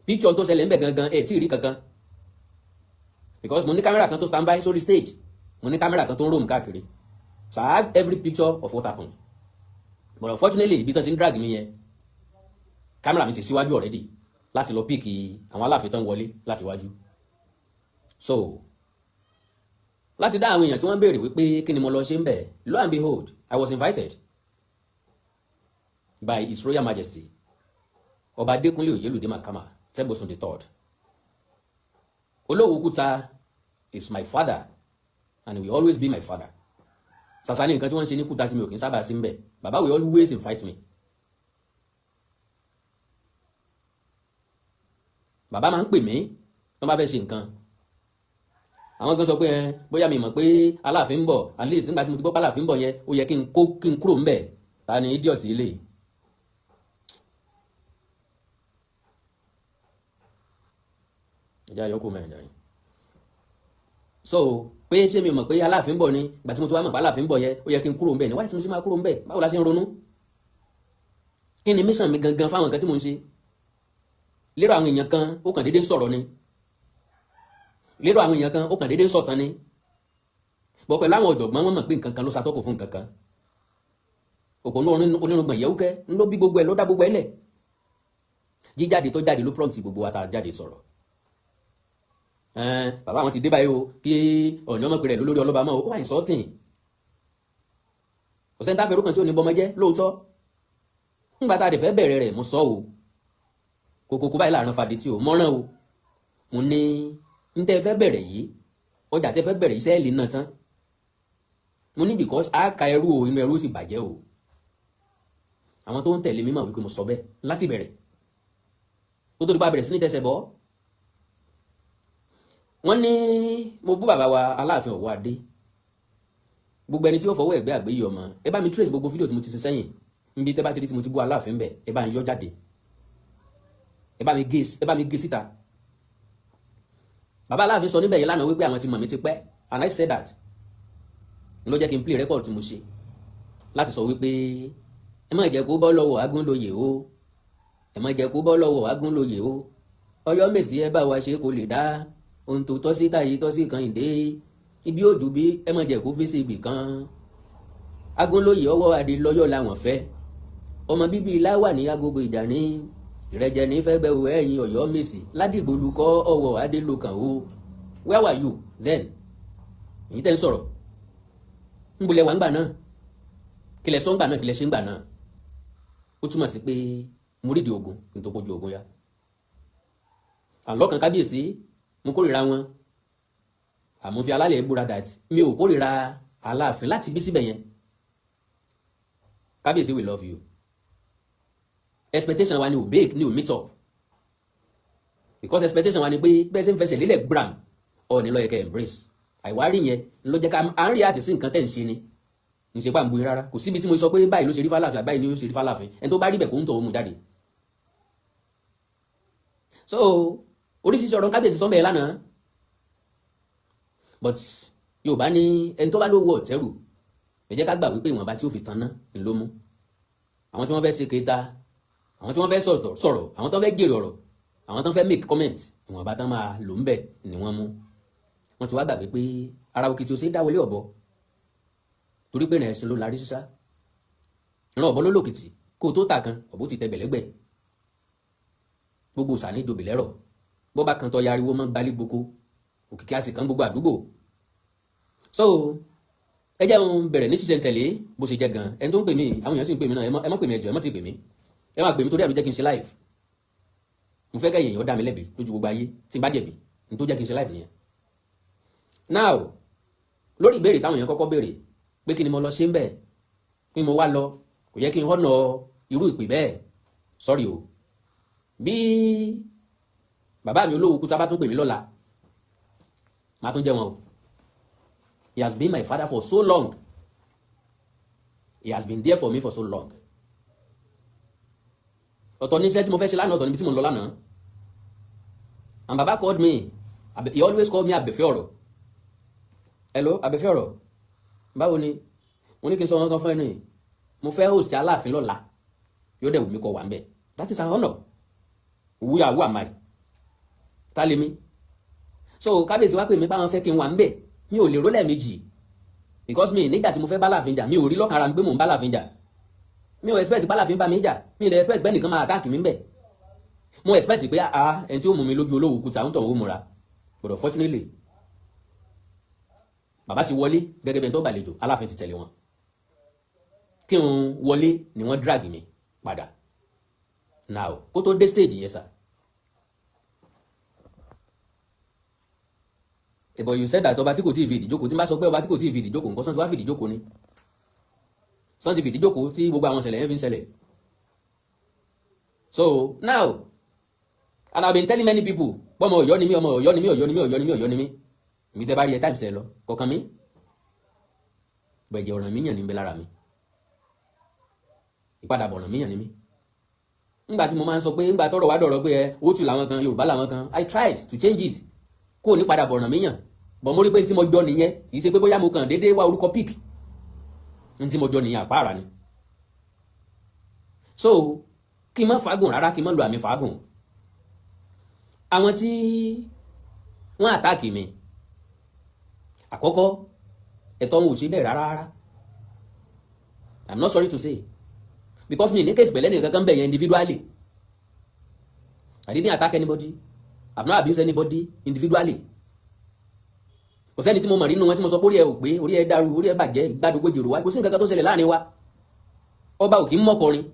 picture tó ṣẹlẹ̀ ń bẹ̀ gangan ẹ̀ tí ì rí kankan because mo ní kámẹ́rà kan tó stand by sórí stage mo ní kámẹ́rà kan tó ń roam káàkiri so I have every picture of what happened but unfortunately ibi tó ti ń drag mi yẹn kámẹ́rà mi ti síwájú already láti lọ pick àwọn aláàfin tó ń wọlé láti wájú so láti dá àwọn èèyàn tí wọ́n béèrè wípé kí ni mo lọ ṣe ń bẹ̀ lo and behold I was invited by His Royal Majesty Ọba Adékúnlé Oyèlúdé Makama Tẹ́gbọ̀sùn III. Olówú Kúta is my father and will always be my father. Sàṣà ní nǹkan tí wọ́n ń ṣe ní Kúta tí mi ò kí ń sábà sí ń bẹ̀. Bàbá will always invite me. Bàbá máa ń pè mí tó bá fẹ́ ṣe nǹkan. Àwọn kan sọ pé bóyá mi mọ̀ pé Aláàfin ń bọ̀ at least nígbà tí mo ti gbọ́ pé Aláàfin ń bọ̀ yẹn ó yẹ kí n kúrò ń bẹ̀. Ta ni idiot ilé yìí? Yọkù mẹ́rin jàre. So pé ṣé mi mọ̀ pé Aláàfin ń bọ̀ ni ìgbà tí mo ti wá mọ̀ pé Aláàfin ń bọ̀ yẹn ó yẹ kí n kúrò ń bẹ̀ ni wáyé tí mo ṣe máa kúrò ń bẹ̀ báwo la ṣe ń ronú kí ni mission mi gangan fáwọn nǹkan tí mo ń ṣe lérò àwọn èèyàn kan ó kàn déédéé ń sọ̀rọ̀ ni lérò àwọn èèyàn kan ó kàn déédéé ń sọ̀tàn ni bọ́ pẹ̀lú àwọn ọ̀jọ̀gbọ́n wọn mọ̀ pé nǹkan kan ló ṣàtọ́kù fún nǹkan kan òpó onírúgbọ̀n yẹ̀wúkẹ́ ló bí gbogbo ẹ̀ ló dá gbogbo ẹ̀ lẹ̀ jíjáde tó jáde ló prompt gbogbo wa tá a jáde sọ̀rọ̀ bàbá àwọn ti dé báyìí o kí ọ̀nà ọmọ pẹ̀lẹ́ lórí ọlọ́ba mọ́ o wà ìsọ́tìn ọ̀sẹ̀ ń dáfẹ́ rúkàn tí ò ní bọ́mọ jẹ́ lóòótọ́ ńgbà tá a dẹ̀ fẹ́ bẹ̀rẹ̀ rẹ̀ mo sọ o kòkòkò báyìí láàrin fàdí tí o mọ́ràn o mo ní ń tẹ́ fẹ́ bẹ̀rẹ̀ yìí ọjà tẹ́ fẹ́ bẹ̀rẹ̀ iṣẹ́ ìlú náà tán mo ní because a ka ẹrú o inú ẹrú sì bàjẹ́ o àwọn tó ń tẹ̀lé mi mọ̀ wípé mo sọ bẹ́ẹ̀ láti bẹ̀rẹ̀ tó tó di pa bẹ̀rẹ̀ sí ní tẹsẹ̀ bọ́ wọ́n ní mo bú bàbá wa Aláàfin Ọ̀wọ́ Adé gbogbo ẹni tí ó fọwọ́ ẹ̀gbẹ́ àgbéyé ọmọ ẹ bá mi trace gbogbo fídíò tí mo ti ṣe sẹ́yìn níbi tẹ́ bá ti rí tí mo ti bú Aláàfin bẹ̀ ẹ bá ń yọ jáde ẹ bá mi gé síta bàbá Aláàfin sọ níbẹ̀ yẹn lánàá wípé àwọn ti mọ̀ mí ti pẹ́ and I said that ló jẹ́ kí n play record tí mo ṣe láti sọ wípé ẹ má jẹ́ kó bọ́ lọ́wọ́ Agúnlóyè o ẹ má jẹ́ kó bọ́ lọ́wọ́ Agúnlóyè o Ọ̀yọ́mèsì ẹ bá wa ṣe kó lè dá ohun tó tọ́ sí táyé tọ́ sí kan ìdè ibi òjò bí ẹ má jẹ́ kó fèsì ibì kan Agúnlóyè ọwọ́ adé lọ́yọ̀ làwọn fẹ́ ọmọ bíbí láwà ní agogo ìjà ní ìrẹ́jẹ ní fẹ́ bẹ̀rù ẹ̀yìn Ọ̀yọ́mèsì ládìgbòlùkọ́ ọwọ́ adé ló kàn ó where were you then èyí tẹ́ ń sọ̀rọ̀ ń bolẹ̀ wà ń gbà náà kílẹ̀ sọ́ ń gbà náà kílẹ̀ ṣe ń gbà náà ó túmọ̀ sí pé mo rídìí ogun kí n tó kojú ogun ya àlọ́kàn kábíyèsí mo kórìíra wọn àmọ́ fi alálẹ̀ búra dàtí mi ò kórìíra Aláàfin láti bí síbẹ̀ yẹn kábíyèsí we love you expectation wa ni ò bake ni ò meet up because expectation wa ni pé bẹ́ẹ̀ ṣe ń fẹsẹ̀ lélẹ̀ gram ọ̀ ní lọ́yẹ̀kẹ́ embrace àìwárí yẹn ló jẹ́ ká à ń rí àti sí nǹkan tẹ̀ ń ṣe ni ń ṣe pàǹbù rárá kò síbi tí mo sọ pé báyìí ló ṣe rí f'Aláàfin báyìí ni ó ṣe rí f'Aláàfin ẹni tó bá rí bẹ̀ kó ń tọ̀ ó mú jáde so oríṣiríṣi ọ̀rọ̀ kábíyèsí sọ́nbẹ̀ lánàá but Yorùbá ní ẹni tó bá lówó ọ̀tẹ́rù ẹ jẹ́ ká gbà wípé ìwọ̀nba tí ó fi tan ná ń ló mú àwọn tí wọ́n fẹ́ ṣe kéta àwọn tí wọ́n fẹ́ sọ̀rọ̀ àwọn tó fẹ́ gèrè ọ̀rọ̀ àwọn tó fẹ́ make comment ìwọ̀nba tán máa lò ń bẹ̀ ni wọ́n mú wọ́n ti wá gbàgbé pé ara òkìtì ò sí dáwọlé ọ̀bọ torí pé ẹ̀sìn ló larí sísá ìran ọ̀bọ ló lòkìtì kó o tó tà kan ọ̀bọ ti tẹ bẹ̀lẹ́gbẹ̀ gbogbo sàní jòbì lẹ́rọ̀ bó bá kan tó yariwo mọ́ gbalé gboko òkìkí àsì kan gbogbo àdúgbò so ẹ jẹ́ òun bẹ̀rẹ̀ ní ṣíṣẹ̀ tẹ̀lé bó ṣe jẹ́ gan ẹni tó ń pè mí àwọn èèyàn sì ń pè mí náà ẹ má pè mí ẹjọ́ ẹ má ti pè mí ẹ má pè mí torí àdó jẹ́ kí n ṣe live mo fẹ́ kẹ́yìn èèyàn dá mi lẹ́bi lójú gbogbo ayé tí n bá jẹ̀bi ní tó jẹ́ kí n ṣe live nìyẹn now lórí ìbéèrè táwọn èèyàn kọ́kọ́ béèrè pé kí ni mo lọ ṣe ń bẹ̀ pé mo wá lọ kò yẹ kí n họ́nà irú ìpè bẹ́ẹ̀ sorry o bí bàbá mi Olówú Kúta bá tún pè mí lọ́la máa tún jẹ́ wọn o he has been my father for so long he has been there for me for so long ọ̀tọ̀ ní iṣẹ́ tí mo fẹ́ ṣe lánàá ọ̀tọ̀ níbi tí mo lọ lánàá and baba called me he always call me Abẹ́fẹ́ ọ̀rọ̀ hello Abẹ́fẹ́ ọ̀rọ̀ báwo ni mo ní kí n sọ wọn kan fún ẹ ní mo fẹ́ host Aláàfin lọ́la yóò dẹ̀ wù mí kọ́ wà ń bẹ̀ that is an honour who am I tá lè mi so kábíyèsí wá pè mí báwọn fẹ́ kí n wà ń bẹ̀ mi ò lè ró lẹ́ẹ̀mejì because mi nígbà tí mo fẹ́ bá láàfin jà mi ò rí lọ́kàn ara mi pé mò ń bá láàfin jà mi ò expect bá láàfin bá mi jà mi ò lè expect bẹ́ẹ̀ nìkan máa attack mi ń bẹ̀ mo expect pé ẹni tí ó mú mi lójú olówó kùtà ń tọ̀ ó múra but unfortunately bàbá ti wọlé gẹ́gẹ́ bí ẹni tó gbàlejò aláàfin ti tẹ̀lé wọn kí n wọlé ni wọ́n drag mi padà now kó tó dé stage yẹn sà but you said that ọba tí kò tí ì fi ìdíjókòó tí n bá sọ pé ọba tí kò tí ì fi ìdíjókòó nǹkan sọ́n ti wá fi ìdíjókòó ni sọ́n ti fi ìdíjókòó tí gbogbo àwọn ìṣẹ̀lẹ̀ yẹn fi ń ṣẹlẹ̀ so now and I been telling many people pọ́mọ Ọ̀yọ́ ni mí ọmọ Ọ̀yọ́ ni mí Ọ̀yọ́ ni mí Ọ̀yọ́ ni mí Ọ̀yọ́ ni mí mi tẹ́ bá rí ẹ times ẹ lọ kọ̀ọ̀kan mi bẹ̀jẹ̀ ọ̀ràn mi yàn ní bẹ lára mi ìpadàbọ̀ ọ̀ràn mi yàn ní mí ńgbà tí mo máa ń sọ pé ńgbà tọ́rọ̀ wá dọ̀rọ̀ pé ó tù làwọn kan Yorùbá làwọn kan I tried to change it kó o ní padà bọ̀ ọ̀ràn mi yàn bọ̀ mo rí pé tí mo jọ nìyẹn kì í ṣe pé bóyá mo kàn déédéé wá orúkọ pic ní tí mo jọ nìyẹn àpáàrà ni so kí n má fàágùn rárá kí n má lo àmì fàágùn àwọn tí wọ́n àtáàkì mi àkọ́kọ́ ẹ̀tọ́ wọn ò ṣe bẹ́ẹ̀ rárá I'm not sorry to say because mi ní case pẹ̀lẹ́ nìkan kan bẹ̀ yẹn individually I didn't attack anybody I've not abused anybody individually kò sẹ́ni tí mo mọ̀ nínú wọn tí mo sọ pé orí ẹ ò pé orí ẹ dàrú orí ẹ bàjẹ́ ìgbàdógójì rò wá kò sí nǹkan kan tó ṣẹlẹ̀ láàrin wa ọba ò kì í mọ́kọrin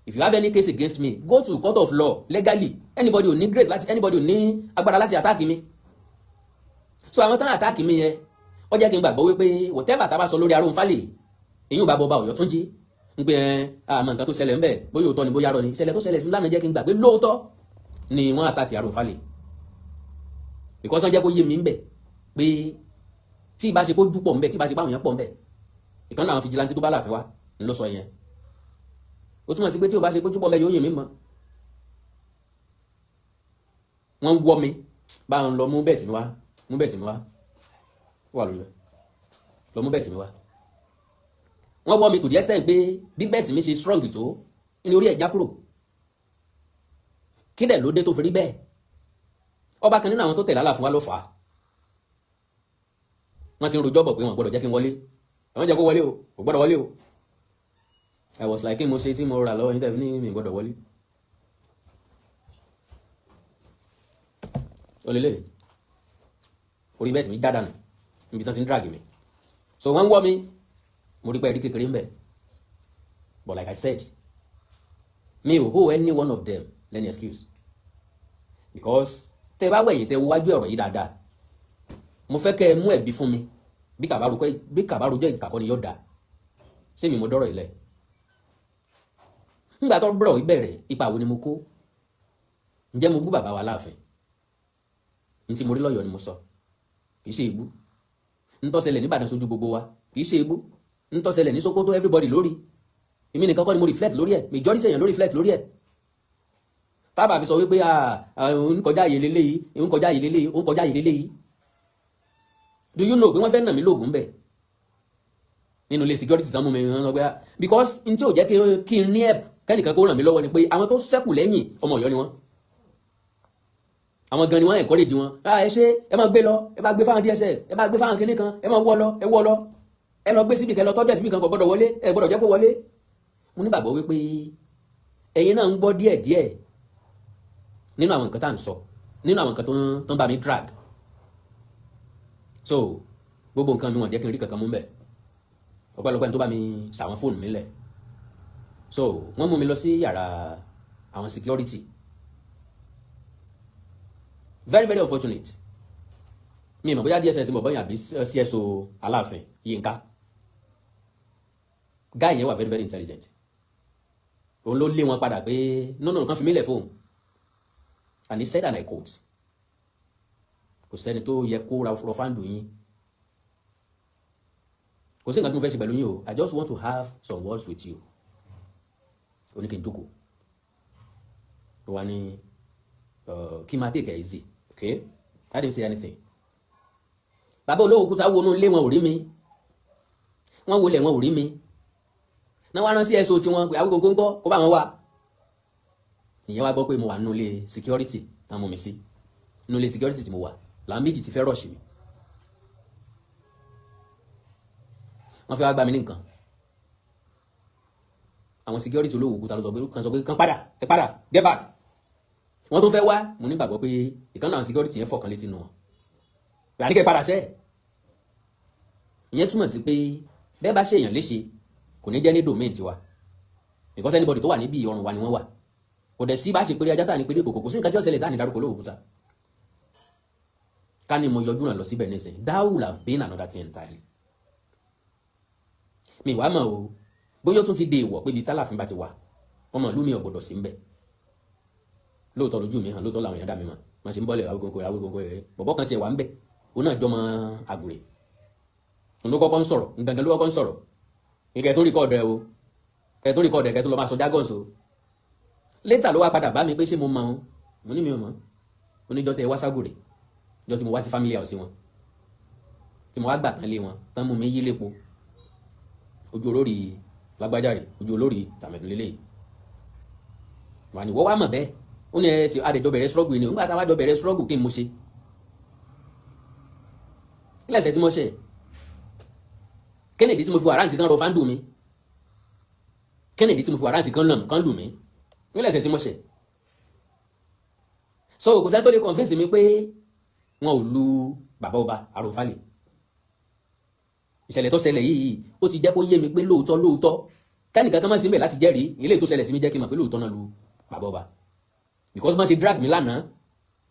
if you have any case against me go to court of law legally anybody ò ní grace láti anybody ò ní agbára láti attack mi so àwọn tán attack mi yẹn ó jẹ́ kí n gbàgbọ́ wípé whatever tá a bá sọ lórí Arógunfálè èyí ò bá bọ́ ọba Ọ̀yọ́ Túnjí ń pè àmọ́ nǹkan tó ṣẹlẹ̀ ń bẹ̀ bóyá òótọ́ ni bóyá arọ ni ìṣẹ̀lẹ̀ tó ṣẹlẹ̀ sí mi lánàá jẹ́ kí n gbà pé lóòótọ́ ni wọ́n attack Arógunfálè because wọ́n jẹ́ kó yé mi ń bẹ̀ pé tí ìbá ṣe kó dúpọ̀ ń bẹ̀ tí ìbá ṣe báwọn yẹn pọ̀ ń bẹ̀ ìkan náà àwọn fìjìláńtì tó bá láàfin wa ń lọ sọ yẹn ó túmọ̀ sí pé tí o bá ṣe kó dúpọ̀ mẹ́ yóò yè mí mọ́ wọ́n wọ́ mi bá ń lọ mú bẹ́ẹ̀ tì mí wá mú bẹ́ẹ̀ tì mí wá wà lórí rẹ̀ lọ mú bẹ́ẹ̀ tì mí wá wọ́n wọ́ mi to the extent pé bí bẹ́ẹ̀ tì mí ṣe strong tó ní orí ẹ̀ já kúrò kí dẹ̀ ló dé tó fi rí bẹ́ẹ̀ ọba kan nínú àwọn tó tẹ̀lé Aláàfin wa ló fà á wọ́n ti ń rojọ́ bọ̀ pé wọ́n gbọ́dọ̀ jẹ́ kí n wọlé àwọn jẹ́ kó wọlé o kò gbọ́dọ̀ wọlé o I was like kí mo ṣe tí mo rà lọ́wọ́ yín tẹ̀lé ní mi gbọ́dọ̀ wọlé olélẹ̀ orí bẹ́ẹ̀ tí mi dádànù níbi tán ti ń drag mi so wọ́n ń wọ́ mi mo rí pé ẹ̀rí kékeré ń bẹ̀ but like I said mi ò hold any one of them lẹ́ni excuse because tẹ bá wẹ̀yìn tẹ wájú ọ̀rọ̀ yìí dáadáa mo fẹ́ kẹ́ ẹ mú ẹ̀bí fún mi bí kàbárò jẹ́ ìkàkọ́ ni yóò dá sí mi mo dọ́rọ̀ ilẹ̀ nígbà tó bọ̀rọ̀ ìbẹ̀rẹ̀ ipa wo ni mo kó ǹjẹ́ mo bú bàbá wa láàfin ní tí mo rí lọ́yọ̀ọ́ ni mo sọ kì í ṣe ìbú ń tó ṣẹlẹ̀ ní Ìbàdàn sójú gbogbo wa kì í ṣe ìbú ń tó ṣẹlẹ̀ ní Sókótó everybody lórí èmi nìkan kọ́ ni mo reflect lórí ẹ̀ majority èèyàn ló reflect lórí ẹ̀ tábà fi sọ wípé ń kọjá àyè lélẹ́yìí ń kọjá àyè lélẹ́yìí ń kọjá àyè lélẹ́yìí do you know pé wọ́n fẹ́ nà mí lóògùn bẹ́ẹ̀ nínú ilé security tán mú mi rán lọ́gbẹ́ because n tí ò jẹ́ kí n ní ẹ̀p kẹ́nìkan kó ràn mí lọ́wọ́ ni pé àwọn tó ṣẹ́kù lẹ́yìn ọmọ Ọ̀yọ́ ni wọ́n àwọn gan ni wọ́n encourage wọn ẹ ṣe ẹ máa gbé lọ ẹ máa gbé fáwọn DSS ẹ máa gbé fáwọn kinní kan ẹ máa wọ́ lọ ẹ lọ gbé síbi kẹ lọ tọ́jú ẹ̀ síbi kan kò gbọ́dọ̀ wọlé ẹ gbọ́dọ̀ jẹ́ kó wọlé mo nígbàgbọ́ wípé ẹ̀yin náà ń gbọ́ díẹ̀díẹ̀ nínú àwọn nǹkan tá à ń sọ nínú àwọn nǹkan tó ń bá mi drag so gbogbo nǹkan mi wọ́n jẹ́ kí n rí kankan mú bẹ́ẹ̀ ọpẹ́lọpẹ́ tó bá mi sàwọn fóònù mi lẹ̀ so wọ́n mú mi lọ sí yàrá àwọn security very very unfortunate mi ìmọ̀ bóyá DSS mọ̀ bóyá àbí CSO Aláàfin Yínká guy yẹn wà very very intelligent òun ló lé wọn padà pé no kan fi mí lẹ̀ fóun and he said and I quote kò sẹ́ni tó yẹ kó ra fáńdù yín kò sí nǹkan tí mo fẹ́ ṣe pẹ̀lú yín o I just want to have some words with you oníkè jókòó tó wá ní kí n máa take it easy okay I didn't say anything bàbá olówó kúta wo inú ilé wọn ò rí mi wọ́n wọlé wọn ò rí mi náà wá rán sí ẹ̀sọ́ tí wọ́n pé àwọn gbogbo ń kọ́ kó bá wọn wá ìyẹn wá gbọ́ pé mo wà nínú ilé security tán mú mi sí inú ilé security tí mo wà làwọn méjì ti fẹ́ rọ̀ṣì mi. wọ́n fẹ́ wá gbá mi ní nǹkan. àwọn security olówó òkúta ló sọ pé kan padà ẹ padà get back. wọ́n tó fẹ́ wá mo ní gbàgbọ́ pé ìkan náà security yẹn fọkàn létí nù wọn. àníkẹ́ padà sẹ́ẹ̀. ìyẹn túmọ̀ sí pé bẹ́ẹ̀ bá ṣe èèyàn léṣe kò ní jẹ́ ní domain tiwa because anybody tó wà níbi ọrùn wa ni wọ́n wà. kò dẹ̀ sí bá ṣe péré ajá tá ní péré kòkò sí nǹkan tí ó ṣẹlẹ̀ tá ní dárúkọ olówó òkúta. ká ní mo yọjú náà lọ síbẹ̀ nísìnyí that would have been another thing entirely. mi wá mọ̀ o bóyá ó tún ti dé ìwọ̀ pé ibi tálàfin bá ti wà ọmọ ìlú mi ò gbọdọ̀ sí ń bẹ̀. lóòótọ́ lójú mi hàn lóòótọ́ làwọn èèyàn dá mi mọ̀ máa ṣe ń bọ́lẹ̀ Awíkonko rẹ̀ bọ̀bọ́ kan tiẹ̀ wà ń bẹ̀ òun náà jọmọ àgùrè òun ló kọ́kọ́ ń sọ̀rọ̀ nǹkan ló kọ́kọ́ ń sọ̀rọ̀ ìkẹ́ tó rìkọ́ọ̀dù ẹ o kẹ́ tó rìkọ́ọ̀dù ẹ kẹ́ tó lọ máa sọ jargons o later ló wá padà bá mi pé ṣé mo mọ̀ ọ́n mo ní mi ò mọ̀ oníjọ́ tẹ wá ságùrè jọ́ tí mo wá sí family house wọn tí mo wá gbà tán lé wọn tán mú mi yí lépo ojú olórí lágbájáre ojú olórí tàmẹ̀dúnlélẹ̀ yìí wà ní wọ́n wá mọ̀ bẹ́ẹ̀ ó ní ẹ ṣe àdèjọ bẹ̀rẹ̀ struggle ni nígbà táwọn àjọ bẹ̀rẹ̀ struggle kí n mo ṣe kílẹ̀ṣẹ̀ tí mo ṣe kennedy tí mo fi wàrántì kan rọ fáńdù mi kennedy tí mo fi wàrántì kan lù mí kílẹ̀ṣẹ̀ tí mo ṣe so kò sẹ́ni tó lè convince mi pé wọn ò lu bàbá ọba Arọ́fálẹ̀ ìṣẹ̀lẹ̀ tó ṣẹlẹ̀ yìí ó ti jẹ́ kó yé mi pé lóòótọ́ kẹ́nìkan kan máa sí ń bẹ̀ láti jẹ́rìí ilé tó ṣẹlẹ̀ sí mi jẹ́ kí n mọ̀ pé lóòótọ́ náà lu bàbá ọba because wọ́n ṣe drag mi lánàá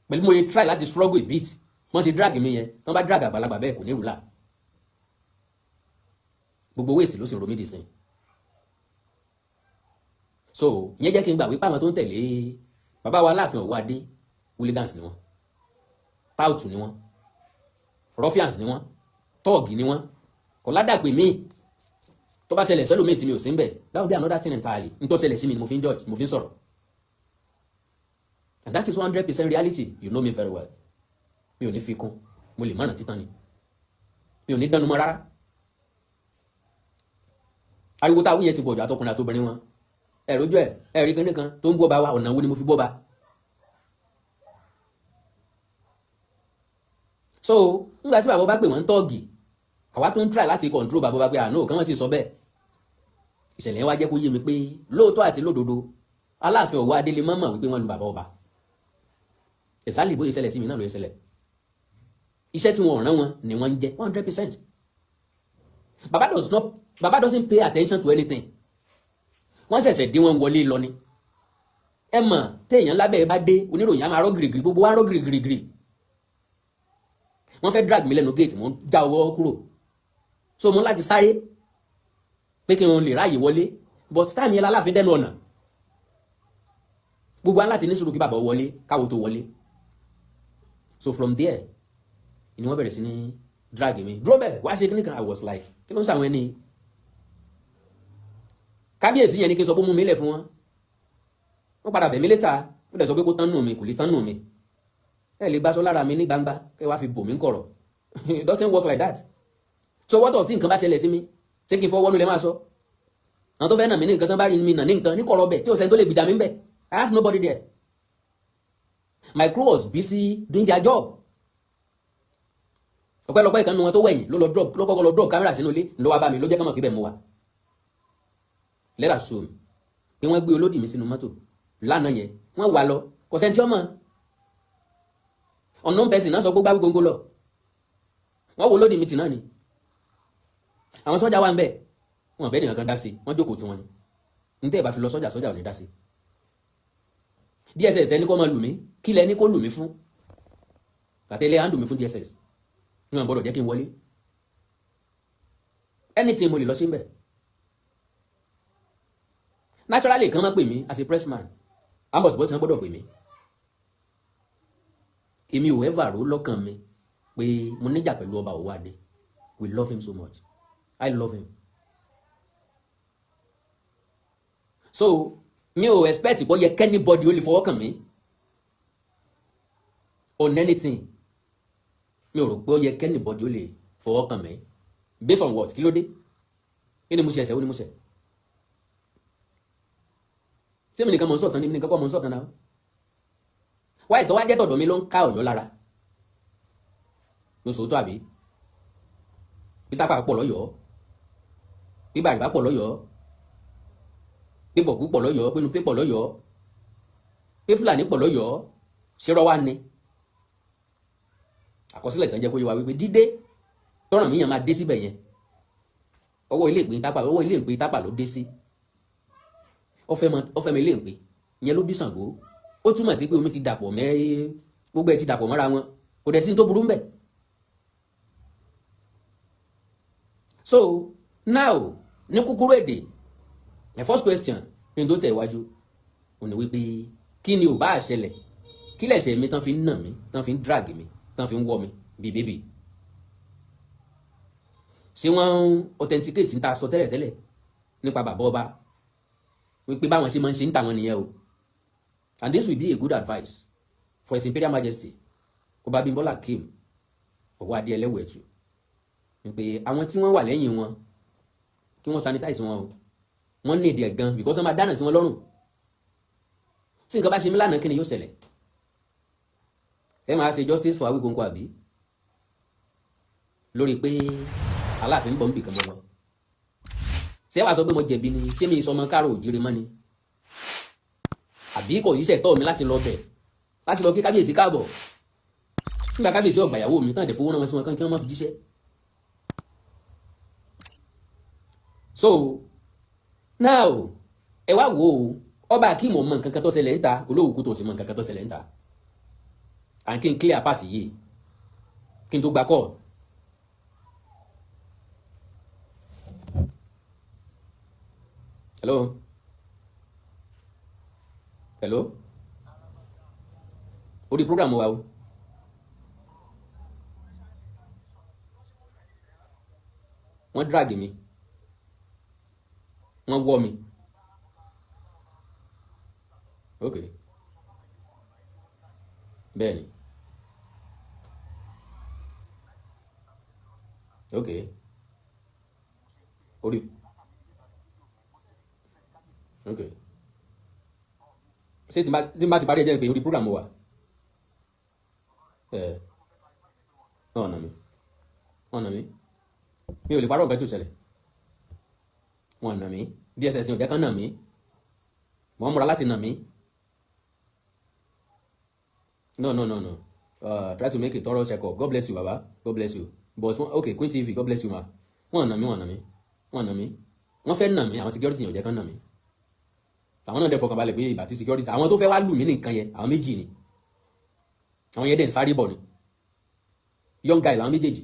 pẹ̀lú mo yẹ try láti struggle a bit wọ́n ṣe drag mi yẹn tí wọ́n bá drag àgbàlagbà bẹ́ẹ̀ kò ní rúlà gbogbo wéèsì ló sì rò mí dì sí so ìyẹn jẹ́ kí n gbà wípé àwọn tó ń tẹ̀lé bàbá wa Aláàfin Ọ̀wọ́ Adé hooligans ni wọ́n táùtù ni wọ́n ruffians ni wọ́n tọ́ọ̀gì ni wọ́n kò ládàpè mí tó bá ṣẹlẹ̀ sọ́lọ́ mi tí mi ò sí ń bẹ̀ that would be another thing entirely n tó ṣẹlẹ̀ sí mi ni mo fi ń judge mo fi ń sọ̀rọ̀ and that is 100% reality you know me very well mi ò ní fi kún mo lè mọ̀nà títàn ni mi ò ní dánu mọ́ rárá ariwo táwọn yẹn ti pọ̀jù àtọkùnrin àtobìnrin wọn ẹ̀rọjú ẹ̀rí kíní kan tó ń bọ́ba wa ọ̀nà wo ni mo fi bọ́ba so nígbà tí bàbá bá pè wọ́n tọ́ọ̀gì àwa tó ń try láti control bàbá bá pé àná kan wọ́n ti sọ bẹ́ẹ̀ ìṣẹ̀lẹ̀ yẹn wá jẹ́ kó yé mi pé lóòótọ́ àti lódodo Aláàfin Ọ̀wọ́ Adé lè mọ̀ wípé wọ́n lu bàbá ọba ẹ̀sálì bóyá ìṣẹ̀lẹ̀ sí mi náà ló ṣẹlẹ̀ iṣẹ́ tí wọ́n rán wọn ni wọ́n ń jẹ́ 100%. Baba doesn't pay attention to anything wọ́n ṣẹ̀ṣẹ̀ dé wọn wọlé lọ ni ẹ mọ̀ téèyàn lábẹ́ ẹ bá dé oníròyìn á máa rọ́ gìrìgìrì gbogbo wa rọ́ gìrìgìrì wọ́n fẹ́ drag mi lẹ́nu gate mo ń já ọwọ́ kúrò so mo láti sáré pé kí n lè ráàyè wọlé but táàmì yẹn láláàfin dẹnu ọ̀nà gbogbo wa láti ní sùúrù kí bàbá wọlé káwo tó wọlé so from there ni wọ́n bẹ̀rẹ̀ sí ní drag mi dúró bẹ́ẹ̀ wá ṣe kíní kan I was like kí ló ń sàwọn ẹni kábíyèsí yẹn ni kí n sọ pé mú mi lẹ̀ fún wọn wọ́n padà bẹ̀ mí létà ó dẹ̀ sọ pé kó tán nù mí kò lè tán nù mí ẹ lè gbàsọ lára mi ní gbangba kẹ́ wá fi bò mí ń kọ̀rọ̀ it doesn't work like that so what of tí nǹkan bá ṣẹlẹ̀ sí mi tí kì í fọwọ́ nulẹ̀ máa sọ àwọn tó fẹ́ nà mí ní nǹkan tán bá rí mi nà ní nǹkan ní kọ̀rọ̀ bẹ̀ tí ò sẹ́ni tó lè gbìjà mí bẹ̀ I have nobody there my crew was busy doing their job ọpẹ́lọpẹ́ ìkànnì wọn tó wẹ̀yìn ló kọ́kọ́ lọ drop kámẹ́rà sínú ilé ló wá bá mi ló jẹ́ ká mọ̀ pé bẹ́ẹ̀ mo wà lẹ́rà sùn pé wọ́n gbé olódì mi sínú mọ́tò lánàá yẹn wọ́n wà lọ kò sẹ́ni tí ó mọ̀ unknown person náà sọ pé gbáwí gbogbo lọ wọ́n wo olódì mi tì náà ni àwọn sọ́jà wà ń bẹ̀ wọ́n bẹ́ẹ̀ nìkan dá sí wọ́n jókòó tí wọ́n ni ní tẹ́ ẹ̀ bá fi lọ sọ́jà ò ní dá sí DSS ẹni kọ́ máa lù mí kí lẹ ní kó lù mí fún àtẹlẹ́ à ń lù mí fún DSS ní wọn gbọ́dọ̀ jẹ́ kí n wọlé anything mo lè lọ sí mbẹ̀ naturally kan máa pè mí as a pressman ambos kan gbọ́dọ̀ pè mí èmi ò ever rò lọ́kàn mi pé mo níjà pẹ̀lú ọba Ọ̀wọ́ Adé we love him so much I love him so mi ò expect kó yẹ kẹ́nibọ́dì ó lè fọwọ́ kàn mí on anything mi ò rò pé ó yẹ kẹ́nibọ́dì ó lè fọwọ́ kàn mí based on what kí ló dé kí ni mo ṣe ẹsẹ̀ ó ní mo ṣe tí mi nìkan mọ̀ ń sọ̀tàn ní mi nìkan kọ́ mọ̀ ń sọ̀tàn náà wáyé tó wá jẹ́ tọ̀dọ̀ mi ló ń ká Ọ̀yọ́ lára ló sòótọ́ àbí bí Tápà pọ̀ lọ́yọ̀ọ́ bí Bàrìbá pọ̀ lọ́yọ̀ọ́ bí Bọ̀gú pọ̀ lọ́yọ̀ọ́ bí Nupé pọ̀ lọ́yọ̀ọ́ bí Fúlàní pọ̀ lọ́yọ̀ọ́ ṣérọ́ wá ní àkọsílẹ̀ ìtàn jẹ́ kó yé wa wípé dídé tọ́ràn míyàn máa dé síbẹ̀ yẹn ọwọ́ ilé ìpín Tápà ló dé sí ọfẹ́ mọ ilé ìpín ìyẹn ló bí Ṣàngó ó túmọ̀ sí pé omi ti dàpọ̀ mẹ́rin gbogbo ẹ̀ ti dàpọ̀ mọ́ra wọn kò dẹ̀ sí ní tó burú ń bẹ̀. So now ní kúkúrú èdè my first question ní tó tẹ̀ iwájú ò ní wípé kí ni ò bá ṣẹlẹ̀ kí lẹ̀ṣẹ̀ mi tán fi ń nà mí tán fi ń drag mi tán fi ń wọ́ mi bí bébì ṣé wọ́n authenticate ń ta sọ tẹ́lẹ̀tẹ́lẹ̀ nípa bàbá ọba wípé báwọn ṣe máa ń ṣe ń tà wọn nìyẹn o and this will be a good advice for His Imperial Majesty Ọba Abímbọ́lá Akeem Ọwọ́adé Ẹlẹ́wẹ̀ẹ́tù wípé àwọn tí wọ́n wà lẹ́yìn wọn kí wọ́n sanitize wọn o wọ́n ní èdè ẹ̀ gan because wọ́n máa dáná sí wọn lọ́rùn tí nǹkan bá ṣe mí lánàá kí ni yóò ṣẹlẹ̀ ẹ máa ṣe justice for Awíkonko àbí lórí pé Aláàfin ń bọ̀ ń bì kan mọ́ lọ ṣé wàá sọ pé mo jẹ̀bi ni ṣé mi sọmọ káàró òjìrì mọ́ ni àbí kò yíṣẹ́ tọ́ mi láti lọ bẹ̀ láti lọ kí kábíyèsí káàbọ̀ nígbà kábíyèsí ọgbà ìyàwó mi tán àdẹ̀fowó náà wọn sí wọn kán kí wọ́n má fi jíṣẹ́. So now ẹ wá wò ó Ọba Akeem mọ nǹkan kan tó ṣẹlẹ̀ ń ta Olówùkú tó ti mọ nǹkan kan tó ṣẹlẹ̀ ń ta and kí n clear part yìí kí n tó gba call. Hello orí program wa o wọ́n drag mi wọ́n wọ́ mi ok bẹ́ẹ̀ ni ok orí ok ṣé tí n bá ti parí ẹjẹ́ pé orí program wa ọ̀nà mi mi ò lè parọ́ nǹkan tí ò ṣẹlẹ̀ wọn nà mí DSS ò jẹ́ kán nà mí wọ́n múra láti nà mí no try to make a thorough check up God bless you baba God bless you but okay Queen TV God bless you ma wọ́n nà mí wọ́n fẹ́ nà mí àwọn security ò jẹ́ kán nà mí àwọn náà dẹ̀ fọkàn balẹ̀ pé ìgbà tí security àwọn tó fẹ́ wá lù mí ní nǹkan yẹn àwọn méjì ni àwọn yẹn dẹ̀ ń sáré bọ̀ ni young guy làwọn méjèèjì